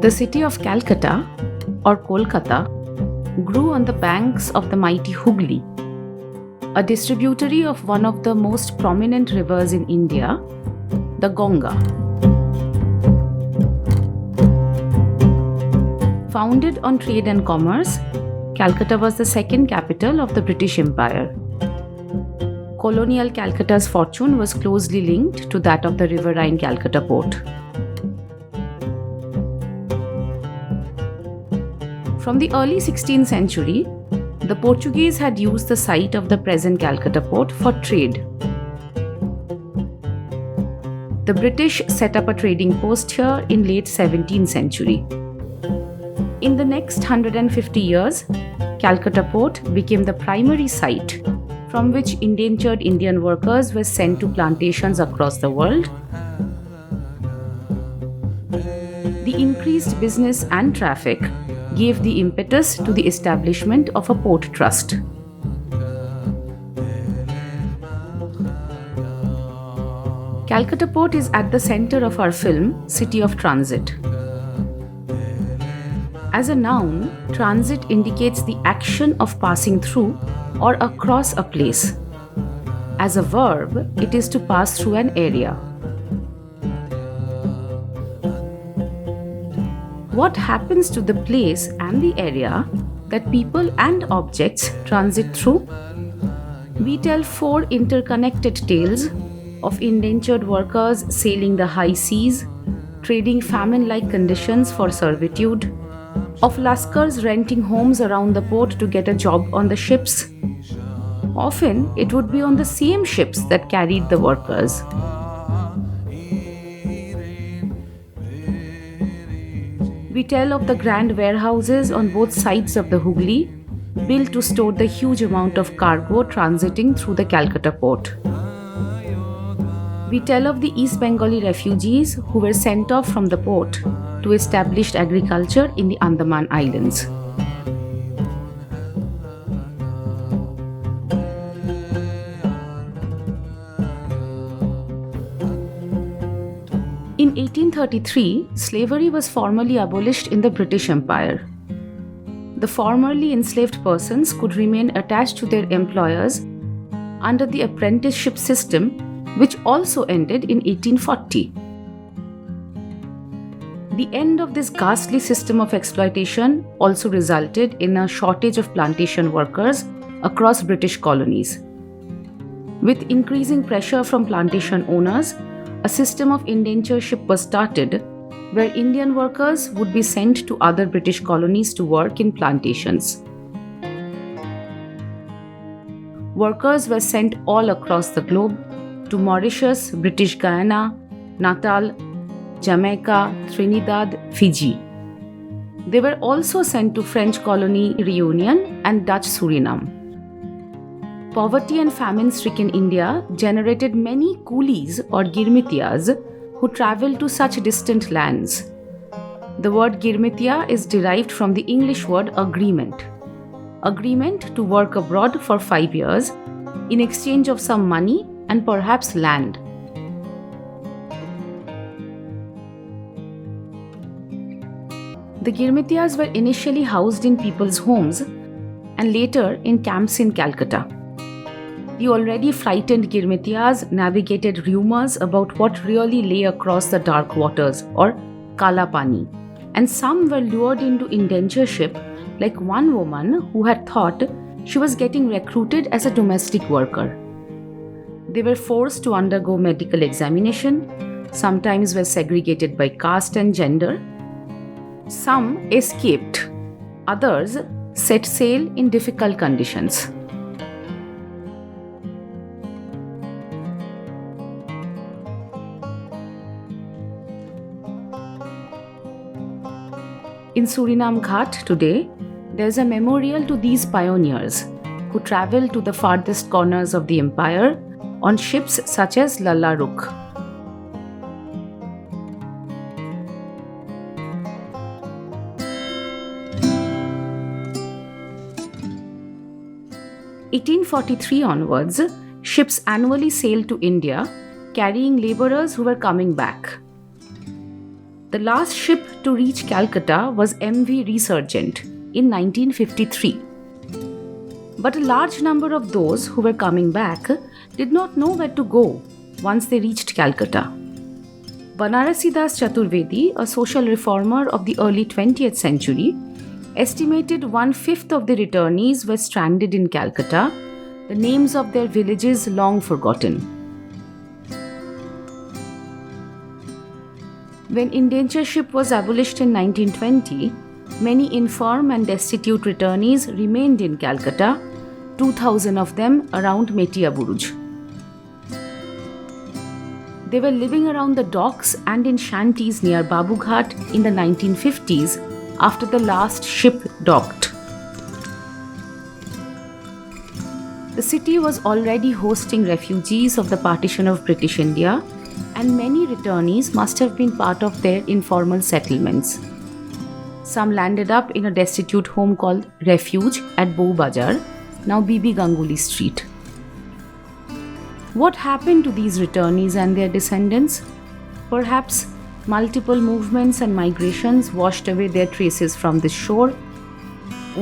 The city of Calcutta, or Kolkata, grew on the banks of the mighty Hooghly, a distributary of one of the most prominent rivers in India, the Ganga. Founded on trade and commerce, Calcutta was the second capital of the British Empire. Colonial Calcutta's fortune was closely linked to that of the riverine Calcutta Port. From the early 16th century, the Portuguese had used the site of the present Calcutta Port for trade. The British set up a trading post here in late 17th century. In the next 150 years, Calcutta Port became the primary site from which indentured Indian workers were sent to plantations across the world. The increased business and traffic gave the impetus to the establishment of a port trust. Calcutta Port is at the center of our film, City of Transit. As a noun, transit indicates the action of passing through or across a place. As a verb, it is to pass through an area. What happens to the place and the area that people and objects transit through? We tell 4 interconnected tales of indentured workers sailing the high seas, trading famine-like conditions for servitude, of lascars renting homes around the port to get a job on the ships. Often, it would be on the same ships that carried the workers. We tell of the grand warehouses on both sides of the Hooghly, built to store the huge amount of cargo transiting through the Calcutta port. We tell of the East Bengali refugees who were sent off from the port to establish agriculture in the Andaman Islands. In 1833, slavery was formally abolished in the British Empire. The formerly enslaved persons could remain attached to their employers under the apprenticeship system, which also ended in 1840. The end of this ghastly system of exploitation also resulted in a shortage of plantation workers across British colonies. With increasing pressure from plantation owners, a system of indentureship was started where Indian workers would be sent to other British colonies to work in plantations. Workers were sent all across the globe to Mauritius, British Guiana, Natal, Jamaica, Trinidad, Fiji. They were also sent to French colony Reunion and Dutch Suriname. Poverty and famine-stricken India generated many coolies or girmitiyas who travelled to such distant lands. The word girmitiya is derived from the English word agreement. Agreement to work abroad for 5 years in exchange of some money and perhaps land. The girmitiyas were initially housed in people's homes and later in camps in Calcutta. The already frightened girmitiyas navigated rumors about what really lay across the dark waters, or Kala Pani, and some were lured into indentureship, like one woman who had thought she was getting recruited as a domestic worker. They were forced to undergo medical examination, sometimes were segregated by caste and gender. Some escaped, others set sail in difficult conditions. In Suriname Ghat today, there is a memorial to these pioneers who traveled to the farthest corners of the empire on ships such as Lalla Rookh. In 1843 onwards, ships annually sailed to India, carrying labourers who were coming back. The last ship to to reach Calcutta was MV Resurgent in 1953. But a large number of those who were coming back did not know where to go once they reached Calcutta. Banarasidas Chaturvedi, a social reformer of the early 20th century, estimated 1/5 of the returnees were stranded in Calcutta, the names of their villages long forgotten. When indentureship was abolished in 1920, many infirm and destitute returnees remained in Calcutta, 2,000 of them around Metia Buruj. They were living around the docks and in shanties near Babughat in the 1950s after the last ship docked. The city was already hosting refugees of the partition of British India, and many returnees must have been part of their informal settlements. Some landed up in a destitute home called Refuge at Bou Bazar, now Bibi Ganguly Street. What happened to these returnees and their descendants? Perhaps multiple movements and migrations washed away their traces from this shore.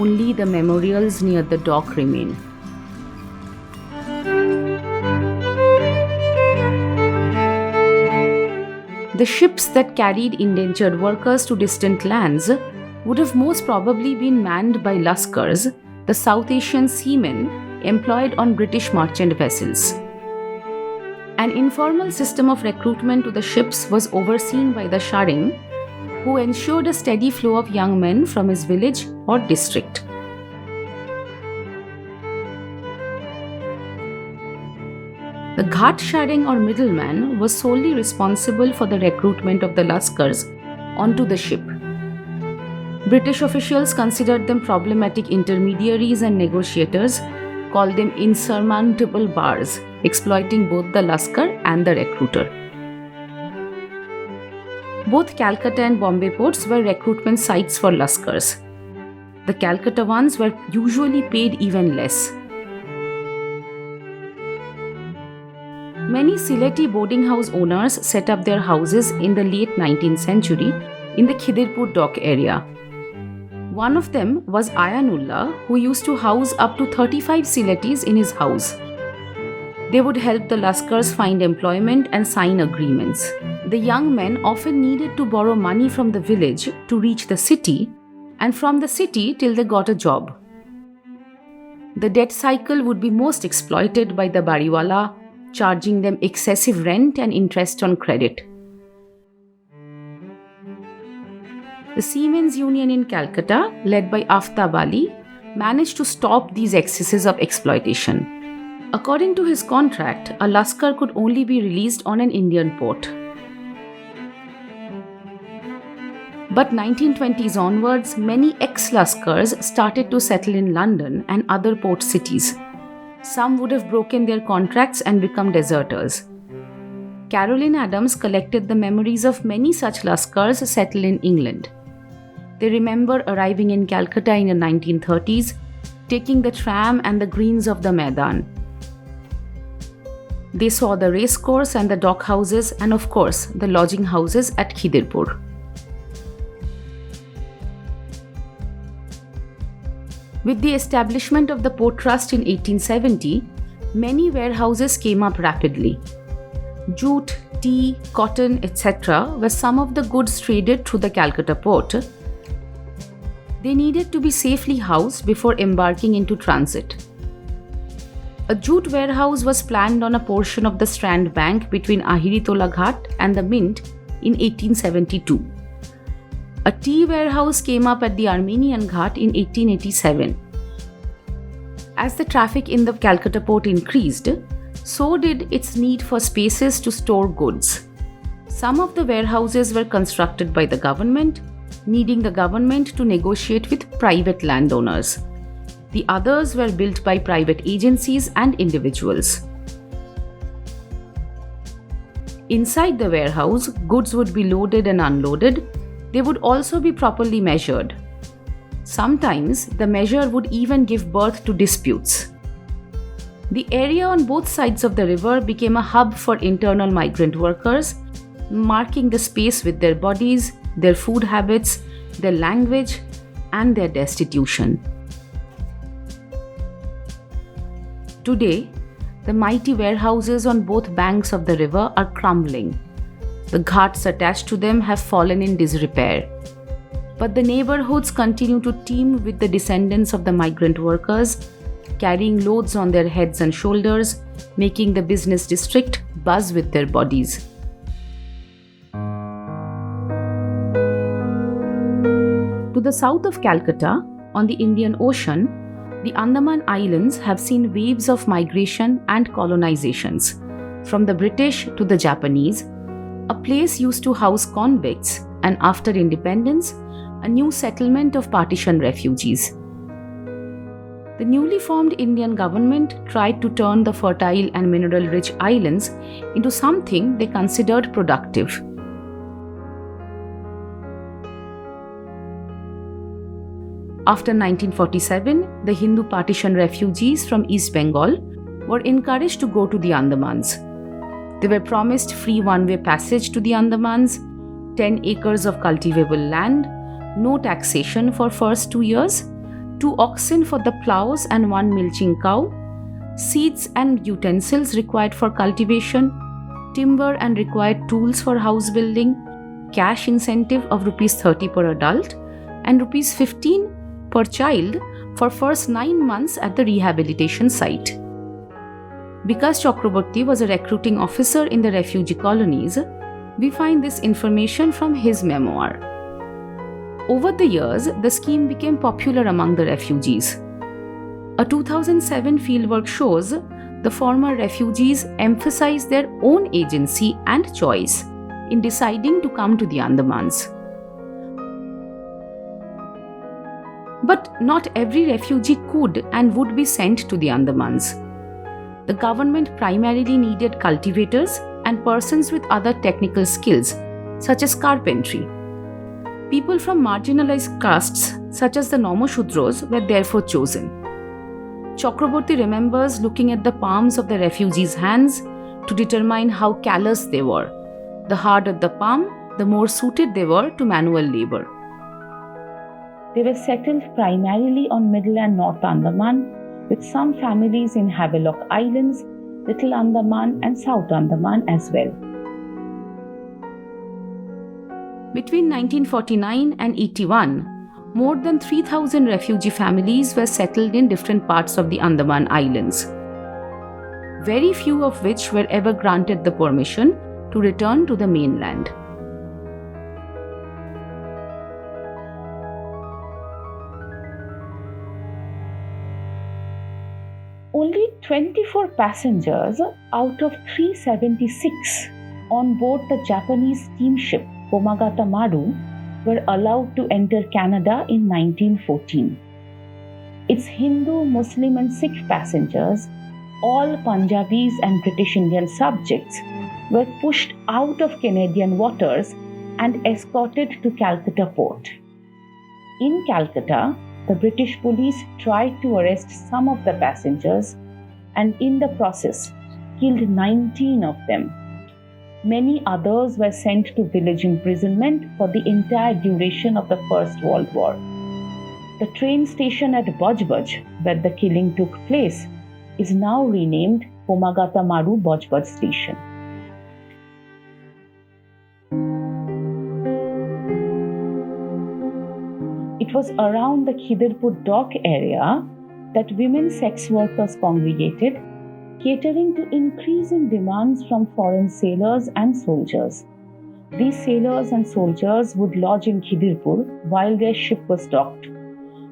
Only the memorials near the dock remain. The ships that carried indentured workers to distant lands would have most probably been manned by lascars, the South Asian seamen employed on British merchant vessels. An informal system of recruitment to the ships was overseen by the Sharing, who ensured a steady flow of young men from his village or district. The Ghat Sharing or middleman was solely responsible for the recruitment of the lascars onto the ship. British officials considered them problematic intermediaries and negotiators, called them insurmountable bars, exploiting both the lascar and the recruiter. Both Calcutta and Bombay ports were recruitment sites for lascars. The Calcutta ones were usually paid even less. Many Sylheti boarding house owners set up their houses in the late 19th century in the Khidirpur dock area. One of them was Ayanullah, who used to house up to 35 Sylhetis in his house. They would help the lascars find employment and sign agreements. The young men often needed to borrow money from the village to reach the city, and from the city till they got a job. The debt cycle would be most exploited by the bariwala, charging them excessive rent and interest on credit. The Seamen's Union in Calcutta, led by Aftab Ali, managed to stop these excesses of exploitation. According to his contract, a lascar could only be released on an Indian port. But 1920s onwards, many ex-lascars started to settle in London and other port cities. Some would have broken their contracts and become deserters. Caroline Adams collected the memories of many such lascars settled in England. They remember arriving in Calcutta in the 1930s, taking the tram and the greens of the Maidan. They saw the racecourse and the dock houses and, of course, the lodging houses at Khidirpur. With the establishment of the Port Trust in 1870, many warehouses came up rapidly. Jute, tea, cotton, etc. were some of the goods traded through the Calcutta port. They needed to be safely housed before embarking into transit. A jute warehouse was planned on a portion of the Strand Bank between Ahiritola Ghat and the Mint in 1872. A tea warehouse came up at the Armenian Ghat in 1887. As the traffic in the Calcutta port increased, so did its need for spaces to store goods. Some of the warehouses were constructed by the government, needing the government to negotiate with private landowners. The others were built by private agencies and individuals. Inside the warehouse, goods would be loaded and unloaded. They would also be properly measured. Sometimes, the measure would even give birth to disputes. The area on both sides of the river became a hub for internal migrant workers, marking the space with their bodies, their food habits, their language, and their destitution. Today, the mighty warehouses on both banks of the river are crumbling. The ghats attached to them have fallen in disrepair. But the neighborhoods continue to teem with the descendants of the migrant workers, carrying loads on their heads and shoulders, making the business district buzz with their bodies. To the south of Calcutta, on the Indian Ocean, the Andaman Islands have seen waves of migration and colonizations, from the British to the Japanese. A place used to house convicts, and after independence, a new settlement of partition refugees. The newly formed Indian government tried to turn the fertile and mineral-rich islands into something they considered productive. After 1947, the Hindu partition refugees from East Bengal were encouraged to go to the Andamans. They were promised free one-way passage to the Andamans, 10 acres of cultivable land, no taxation for first 2 years, 2 oxen for the plows and 1 milching cow, seeds and utensils required for cultivation, timber and required tools for house building, cash incentive of Rs 30 per adult, and Rs 15 per child for first 9 months at the rehabilitation site. Because Chakrabarty was a recruiting officer in the refugee colonies, we find this information from his memoir. Over the years, the scheme became popular among the refugees. A 2007 fieldwork shows the former refugees emphasized their own agency and choice in deciding to come to the Andamans. But not every refugee could and would be sent to the Andamans. The government primarily needed cultivators and persons with other technical skills, such as carpentry. People from marginalized castes, such as the Nomoshudros, were therefore chosen. Chakrabarty remembers looking at the palms of the refugees' hands to determine how callous they were. The harder the palm, the more suited they were to manual labor. They were settled primarily on Middle and North Andaman, with some families in Havelock Islands, Little Andaman and South Andaman as well. Between 1949 and 81, more than 3,000 refugee families were settled in different parts of the Andaman Islands, very few of which were ever granted the permission to return to the mainland. Only 24 passengers out of 376 on board the Japanese steamship Komagata Maru were allowed to enter Canada in 1914. Its Hindu, Muslim and Sikh passengers, all Punjabis and British Indian subjects, were pushed out of Canadian waters and escorted to Calcutta Port. In Calcutta, the British police tried to arrest some of the passengers and in the process killed 19 of them. Many others were sent to village imprisonment for the entire duration of the First World War. The train station at Bajbaj, where the killing took place, is now renamed Komagata Maru Bajbaj Station. It was around the Khidirpur dock area that women sex workers congregated, catering to increasing demands from foreign sailors and soldiers. These sailors and soldiers would lodge in Khidirpur while their ship was docked.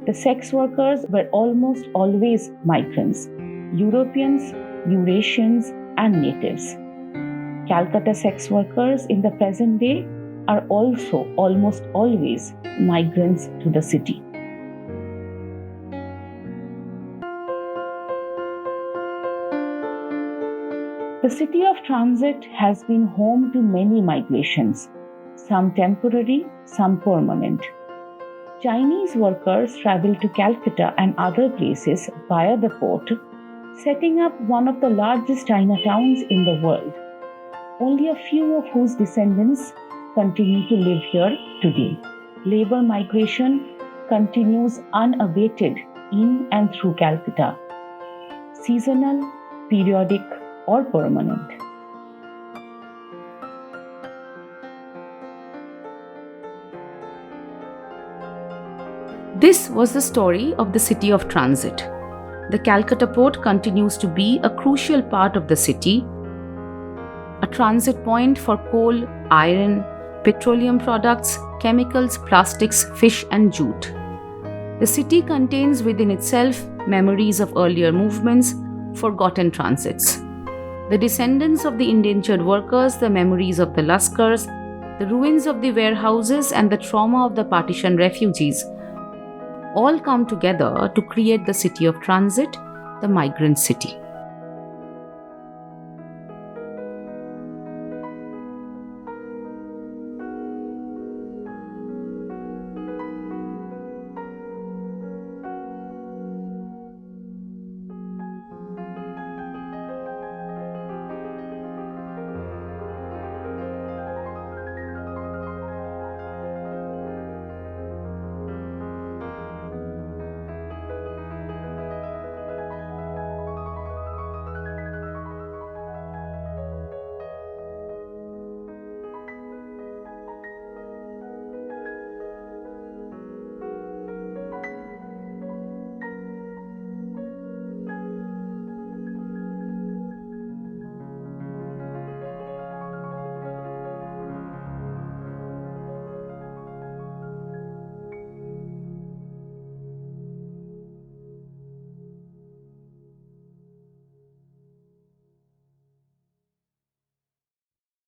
The sex workers were almost always migrants, Europeans, Eurasians, and natives. Calcutta sex workers in the present day are also almost always migrants to the city. The city of transit has been home to many migrations, some temporary, some permanent. Chinese workers travel to Calcutta and other places via the port, setting up one of the largest Chinatowns in the world, only a few of whose descendants continue to live here today. Labor migration continues unabated in and through Calcutta, seasonal, periodic, or permanent. This was the story of the city of transit. The Calcutta Port continues to be a crucial part of the city, a transit point for coal, iron, petroleum products, chemicals, plastics, fish, and jute. The city contains within itself memories of earlier movements, forgotten transits. The descendants of the indentured workers, the memories of the lascars, the ruins of the warehouses, and the trauma of the partition refugees all come together to create the city of transit, the migrant city.